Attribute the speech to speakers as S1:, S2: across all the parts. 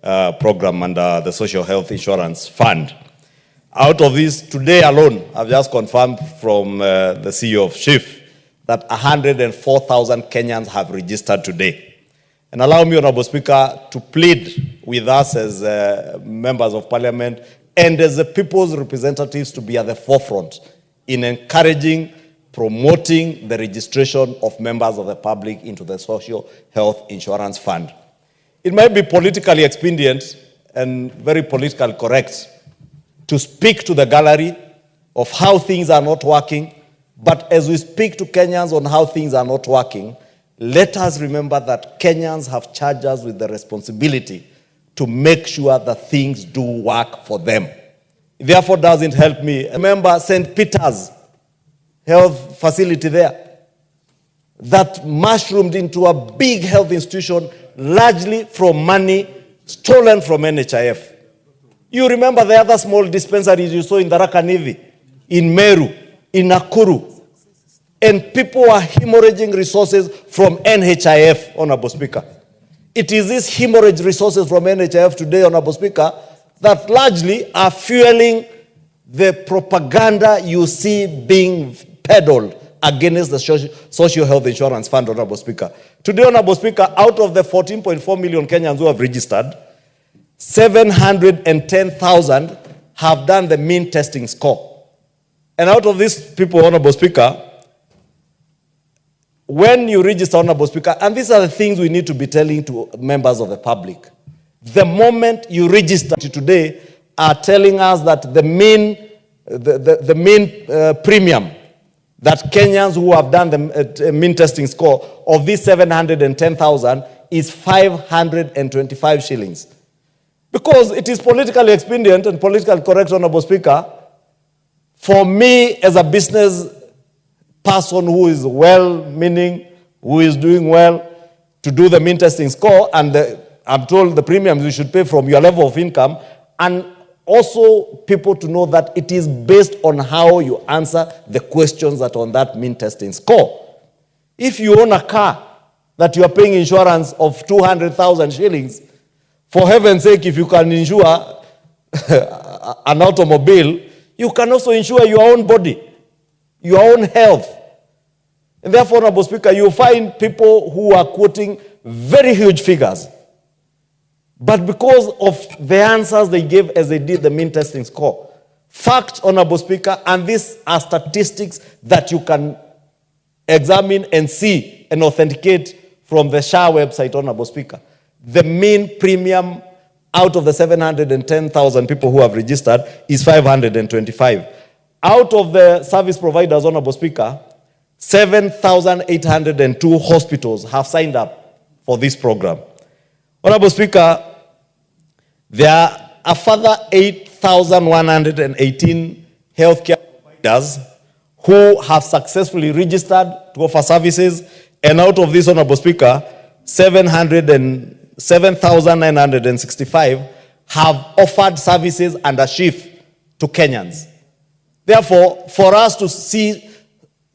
S1: program under the Social Health Insurance Fund. Out of this, today alone, I've just confirmed from the CEO of Shif that 104,000 Kenyans have registered today. And allow me, Honorable Speaker, to plead with us as members of Parliament and as the people's representatives to be at the forefront in encouraging, promoting the registration of members of the public into the Social Health Insurance Fund. It might be politically expedient and very politically correct to speak to the gallery of how things are not working, but as we speak to Kenyans on how things are not working, let us remember that Kenyans have charged us with the responsibility to make sure that things do work for them. It therefore doesn't help me. Remember St. Peter's health facility there that mushroomed into a big health institution largely from money stolen from NHIF. You remember the other small dispensaries you saw in Tharaka Nithi, in Meru, in Nakuru, and people are hemorrhaging resources from NHIF, Honorable Speaker. It is these hemorrhage resources from NHIF today, Honorable Speaker, that largely are fueling the propaganda you see being peddled against the Social Health Insurance Fund, Honorable Speaker. Today, Honorable Speaker, out of the 14.4 million Kenyans who have registered, 710,000 have done the mean testing score. And out of these people, Honorable Speaker, when you register, Honorable Speaker, and these are the things we need to be telling to members of the public, the moment you register today are telling us that the mean premium that Kenyans who have done the mean testing score of these 710,000 is 525 shillings. Because it is politically expedient and politically correct, Honorable Speaker, for me as a business person who is well-meaning, who is doing well, to do the mean testing score, and I'm told the premiums you should pay from your level of income, and also people to know that it is based on how you answer the questions that are on that mean testing score. If you own a car that you are paying insurance of 200,000 shillings, for heaven's sake, if you can insure an automobile, you can also insure your own body, your own health. And therefore, Honorable Speaker, you find people who are quoting very huge figures. But because of the answers they gave as they did the mean testing score, fact, Honorable Speaker, and these are statistics that you can examine and see and authenticate from the SHA website, Honorable Speaker. The mean premium out of the 710,000 people who have registered is 525. Out of the service providers, Honorable Speaker, 7,802 hospitals have signed up for this program. Honorable Speaker, there are a further 8,118 healthcare providers who have successfully registered to offer services, and out of this, Honorable Speaker, 7,965 have offered services under Shif to Kenyans. Therefore, for us to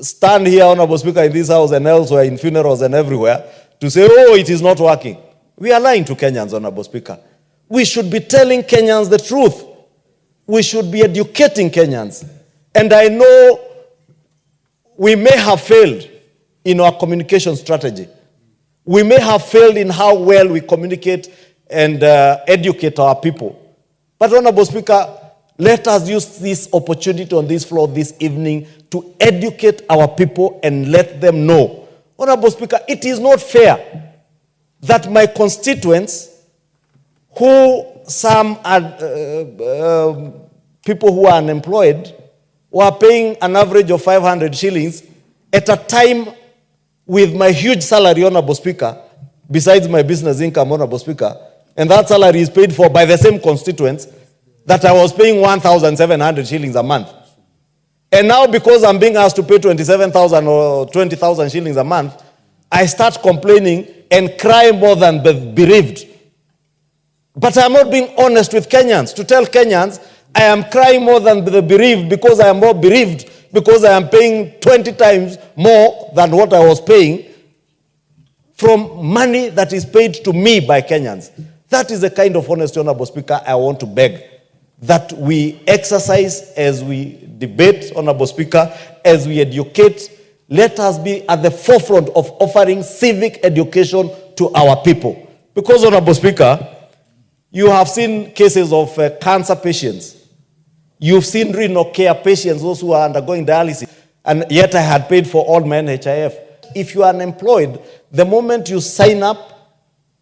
S1: stand here, Honorable Speaker, in this house and elsewhere, in funerals and everywhere, to say, oh, it is not working, we are lying to Kenyans, Honorable Speaker. We should be telling Kenyans the truth. We should be educating Kenyans. And I know we may have failed in our communication strategy. We may have failed in how well we communicate and educate our people. But, Honorable Speaker, let us use this opportunity on this floor this evening to educate our people and let them know. Honorable Speaker, it is not fair that my constituents, who some are people who are unemployed, who are paying an average of 500 shillings at a time with my huge salary, Honorable Speaker, besides my business income, Honorable Speaker, and that salary is paid for by the same constituents that I was paying 1,700 shillings a month. And now because I'm being asked to pay 27,000 or 20,000 shillings a month, I start complaining and cry more than bereaved. But I'm not being honest with Kenyans to tell Kenyans I am crying more than the bereaved because I am more bereaved because I am paying 20 times more than what I was paying from money that is paid to me by Kenyans. That is the kind of honesty, Honorable Speaker, I want to beg that we exercise as we debate, Honorable Speaker, as we educate. Let us be at the forefront of offering civic education to our people. Because, Honorable Speaker, you have seen cases of cancer patients. You've seen renal care patients, those who are undergoing dialysis. And yet I had paid for all my NHIF. If you are unemployed, the moment you sign up,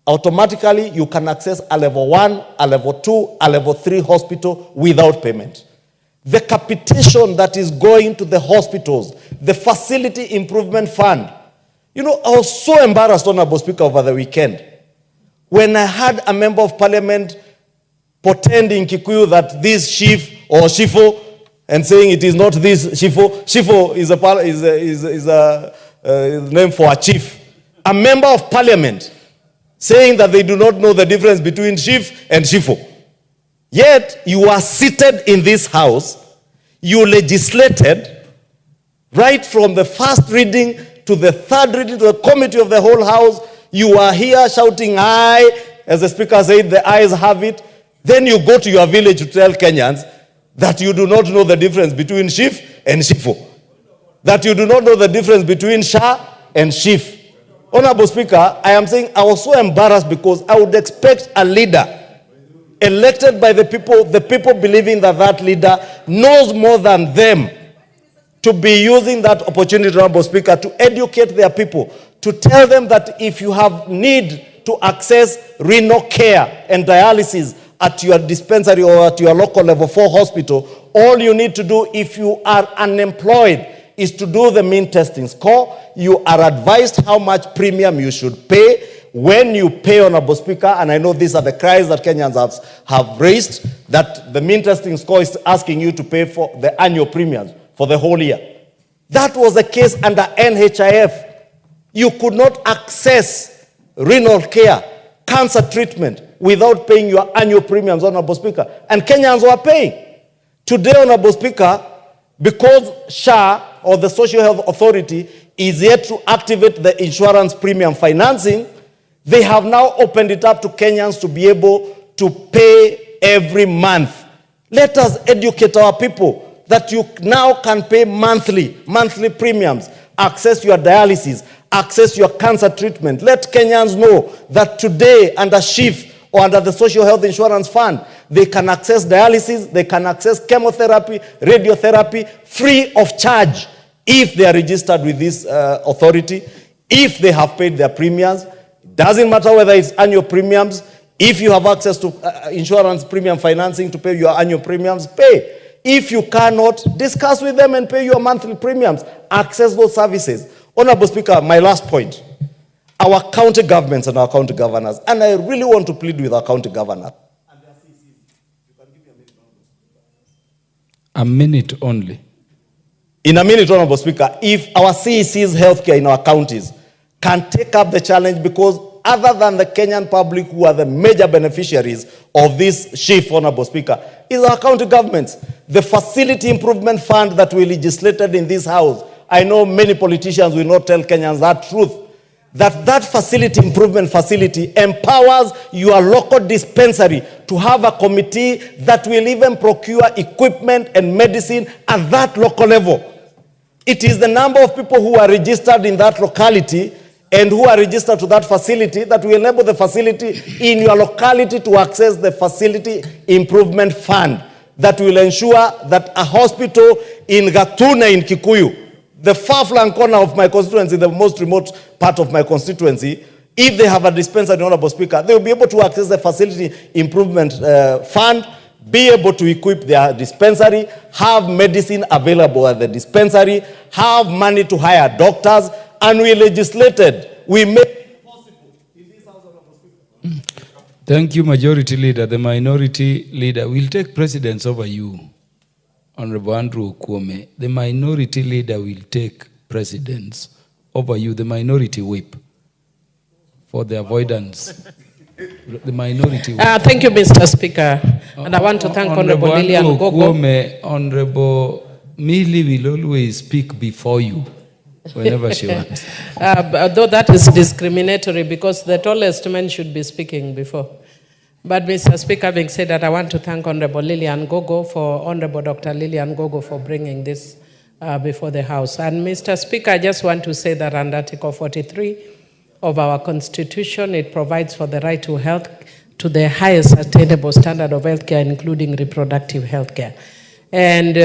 S1: automatically you can access a level 1, a level 2, a level 3 hospital without payment. The capitation that is going to the hospitals, the facility improvement fund. You know, I was so embarrassed, Honorable Speaker, over the weekend when I had a member of parliament pretend in Kikuyu that this Shif or Shifo, and saying it is not this Shifo. Shifo is a name for a chief. A member of parliament saying that they do not know the difference between Shif and Shifo. Yet, you are seated in this house, you legislated, right from the first reading to the third reading to the committee of the whole house, you are here shouting aye, as the speaker said, the ayes have it. Then you go to your village to tell Kenyans that you do not know the difference between Shif and Shifo. That you do not know the difference between Shah and Shif. Honorable Speaker, I am saying I was so embarrassed because I would expect a leader elected by the people believing that that leader knows more than them, to be using that opportunity, Honorable Speaker, to educate their people, to tell them that if you have need to access renal care and dialysis at your dispensary or at your local level 4 hospital, all you need to do if you are unemployed is to do the mean testing score. You are advised how much premium you should pay. When you pay, Honorable Speaker, and I know these are the cries that Kenyans have raised, that the mean testing score is asking you to pay for the annual premiums for the whole year. That was the case under NHIF. You could not access renal care, cancer treatment, without paying your annual premiums, Honorable Speaker. And Kenyans were paying. Today, Honorable Speaker, because SHA, or the Social Health Authority, is yet to activate the insurance premium financing, they have now opened it up to Kenyans to be able to pay every month. Let us educate our people that you now can pay monthly premiums, access your dialysis, access your cancer treatment. Let Kenyans know that today under Shif or under the Social Health Insurance Fund, they can access dialysis, they can access chemotherapy, radiotherapy, free of charge if they are registered with this authority, if they have paid their premiums. It doesn't matter whether it's annual premiums. If you have access to insurance premium financing to pay your annual premiums, pay. If you cannot, discuss with them and pay your monthly premiums. Access those services. Honorable Speaker, my last point. Our county governments and our county governors, and I really want to plead with our county governors.
S2: A minute only.
S1: In a minute, Honorable Speaker, if our CEC's healthcare in our counties can take up the challenge, because other than the Kenyan public who are the major beneficiaries of this Shif, Honorable Speaker, is our county governments. The Facility Improvement Fund that we legislated in this house, I know many politicians will not tell Kenyans that truth, that facility improvement facility empowers your local dispensary to have a committee that will even procure equipment and medicine at that local level. It is the number of people who are registered in that locality and who are registered to that facility that will enable the facility in your locality to access the Facility Improvement Fund that will ensure that a hospital in Gatuna in Kikuyu, the far-flung corner of my constituency, the most remote part of my constituency, if they have a dispensary, Honorable Speaker, they will be able to access the Facility Improvement Fund, be able to equip their dispensary, have medicine available at the dispensary, have money to hire doctors, and we legislated. We made it possible in this House, Honorable Speaker.
S2: Thank you, Majority Leader. The Minority Leader will take precedence over you. Honorable Andrew Kwome, the Minority Leader will take precedence over you, the Minority Whip, for the avoidance. The Minority Whip.
S3: Thank you, Mr. Speaker. And I want to thank Honorable Lillian
S2: Kwome. Honorable Millie will always speak before you whenever she wants.
S3: Though that is discriminatory because the tallest man should be speaking before. But Mr. Speaker, having said that, I want to thank Honorable Dr. Lillian Gogo for bringing this before the House. And Mr. Speaker, I just want to say that under Article 43 of our Constitution, it provides for the right to health, to the highest attainable standard of healthcare, including reproductive healthcare. And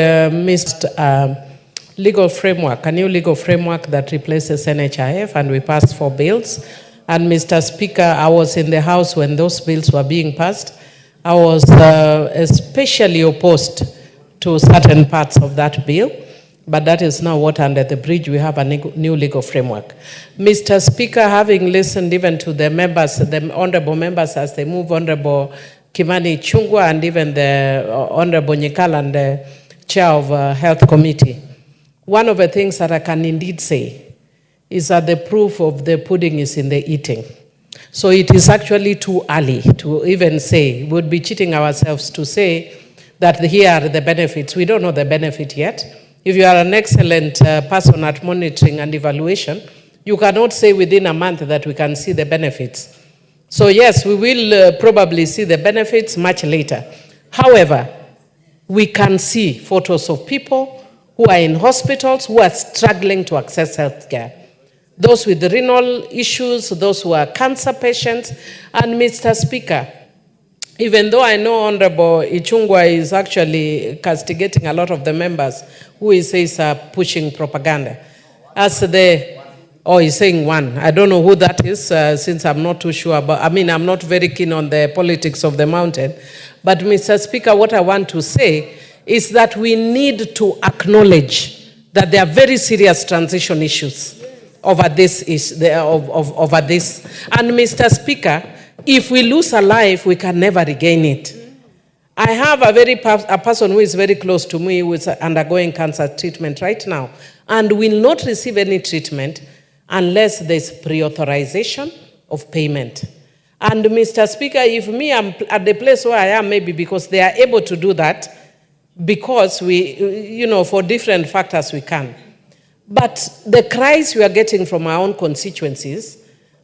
S3: legal framework, a new legal framework that replaces NHIF, and we passed 4 bills. And Mr. Speaker, I was in the House when those bills were being passed. I was especially opposed to certain parts of that bill, but that is now what under the bridge we have a new legal framework. Mr. Speaker, having listened even to the members, the honorable members as they move, Honorable Kimani Ichungwa and even the Honorable Nyikala, the Chair of Health Committee, one of the things that I can indeed say is that the proof of the pudding is in the eating. So it is actually too early to even say, we would be cheating ourselves to say that here are the benefits. We don't know the benefit yet. If you are an excellent person at monitoring and evaluation, you cannot say within a month that we can see the benefits. So yes, we will probably see the benefits much later. However, we can see photos of people who are in hospitals who are struggling to access health care. Those with renal issues, those who are cancer patients. And Mr. Speaker, even though I know Honorable Ichungwa is actually castigating a lot of the members who he says are pushing propaganda, as he's saying one. I don't know who that is, since I'm not too sure about, I'm not very keen on the politics of the mountain. But Mr. Speaker, what I want to say is that we need to acknowledge that there are very serious transition issues over this. And Mr. Speaker, if we lose a life, we can never regain it. I have a person who is very close to me who is undergoing cancer treatment right now and will not receive any treatment unless there's pre-authorization of payment. And Mr. Speaker, if me, I'm at the place where I am, maybe because they are able to do that, because we, for different factors we can. But the cries we are getting from our own constituencies,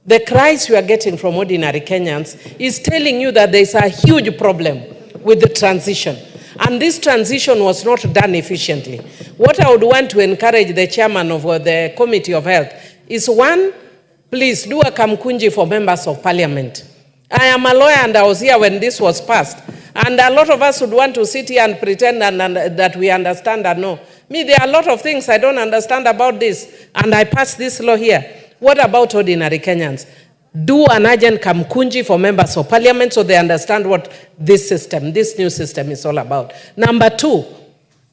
S3: the cries we are getting from ordinary Kenyans is telling you that there's a huge problem with the transition. And this transition was not done efficiently. What I would want to encourage the chairman of the Committee of Health is, one, please do a kamkunji for members of parliament. I am a lawyer and I was here when this was passed. And a lot of us would want to sit here and pretend that we understand and know. Me, there are a lot of things I don't understand about this, and I passed this law here. What about ordinary Kenyans? Do an urgent kamkunji for members of parliament so they understand what this new system is all about. Number 2,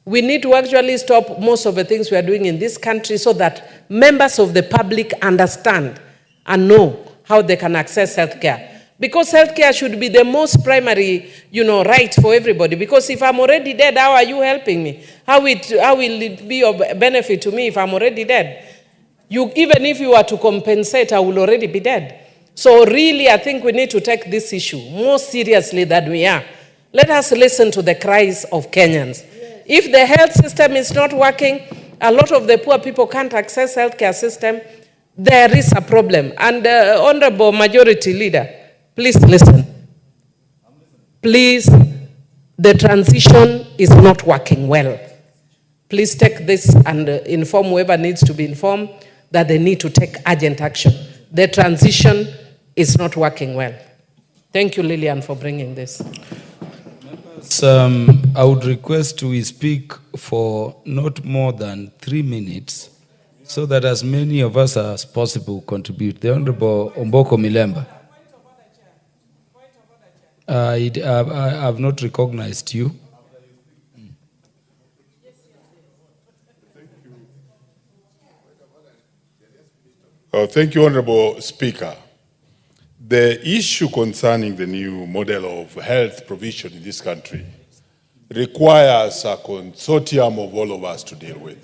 S3: we need to actually stop most of the things we are doing in this country so that members of the public understand and know how they can access health care. Because healthcare should be the most primary, right for everybody. Because if I'm already dead, how are you helping me? How will it be of benefit to me if I'm already dead? Even if you are to compensate, I will already be dead. So really, I think we need to take this issue more seriously than we are. Let us listen to the cries of Kenyans. If the health system is not working, a lot of the poor people can't access healthcare system, there is a problem. And Honorable Majority Leader, please listen. Please, the transition is not working well. Please take this and inform whoever needs to be informed that they need to take urgent action. The transition is not working well. Thank you, Lillian, for bringing this.
S2: I would request we speak for not more than 3 minutes so that as many of us as possible contribute. The Honorable Omboko Milemba. I have not recognized you.
S4: Thank you, Honorable Speaker. The issue concerning the new model of health provision in this country requires a consortium of all of us to deal with.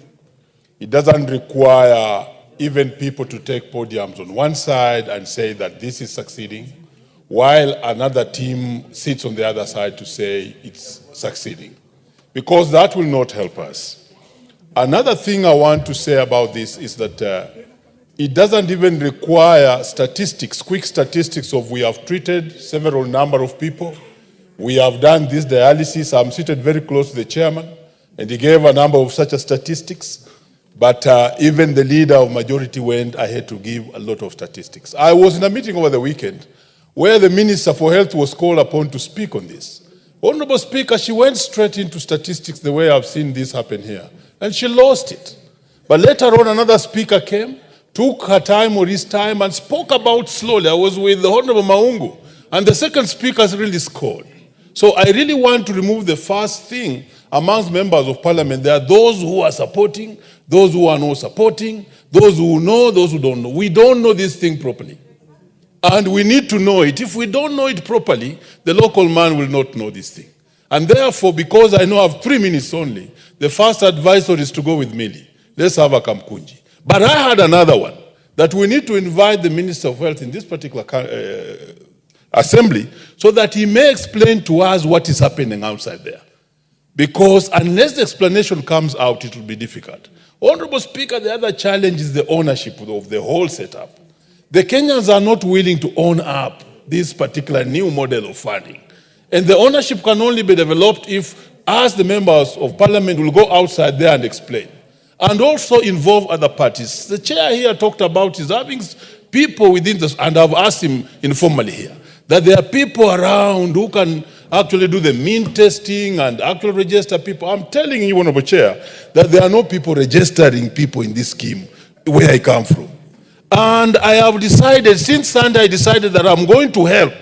S4: It doesn't require even people to take podiums on one side and say that this is succeeding, while another team sits on the other side to say it's succeeding, because that will not help us. Another thing I want to say about this is that It doesn't even require statistics, quick statistics of we have treated several number of people. We have done this dialysis. I'm seated very close to the chairman, and he gave a number of such statistics. But even the leader of majority went ahead to give a lot of statistics. I was in a meeting over the weekend where the Minister for Health was called upon to speak on this. Honorable Speaker, she went straight into statistics the way I've seen this happen here, and she lost it. But later on, another speaker came, took her time or his time, and spoke about slowly. I was with the Honorable Maungu, and the second speaker really scored. So I really want to remove the first thing amongst members of parliament. There are those who are supporting, those who are not supporting, those who know, those who don't know. We don't know this thing properly. And we need to know it. If we don't know it properly, the local man will not know this thing. And therefore, because I know I have 3 minutes only, the first advisor is to go with Millie. Let's have a Kamkunji. But I had another one, that we need to invite the Minister of Health in this particular assembly so that he may explain to us what is happening outside there. Because unless the explanation comes out, it will be difficult. Honorable Speaker, the other challenge is the ownership of the whole setup. The Kenyans are not willing to own up this particular new model of funding. And the ownership can only be developed if us, the members of parliament, will go outside there and explain. And also involve other parties. The chair here talked about is having people within this, and I've asked him informally here, that there are people around who can actually do the mean testing and actually register people. I'm telling you, Honorable Chair, that there are no people registering people in this scheme where I come from. And I have decided, since Sunday, I decided that I'm going to help.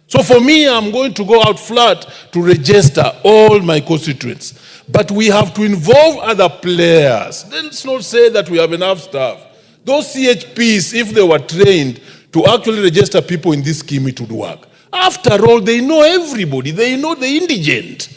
S4: So for me, I'm going to go out flat to register all my constituents. But we have to involve other players. Let's not say that we have enough staff. Those CHPs, if they were trained to actually register people in this scheme, it would work. After all, they know everybody. They know the indigent.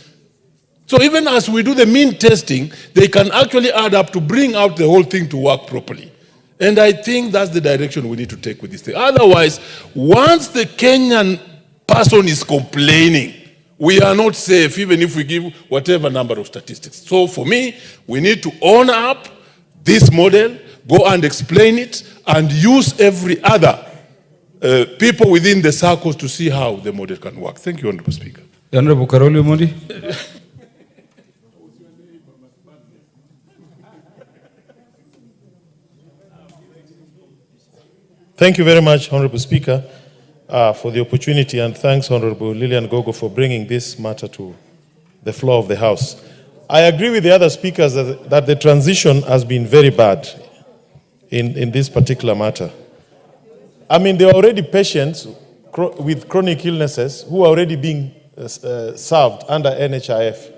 S4: So even as we do the mean testing, they can actually add up to bring out the whole thing to work properly. And I think that's the direction we need to take with this thing. Otherwise, once the Kenyan person is complaining, we are not safe, even if we give whatever number of statistics. So for me, we need to own up this model, go and explain it, and use every other people within the circles to see how the model can work. Thank you, Honorable Speaker.
S2: Honorable Karoli Omondi.
S5: Thank you very much, Honorable Speaker, for the opportunity, and thanks, Honorable Lilian Gogo, for bringing this matter to the floor of the House. I agree with the other speakers that the transition has been very bad in this particular matter. I mean, there are already patients with chronic illnesses who are already being served under NHIF.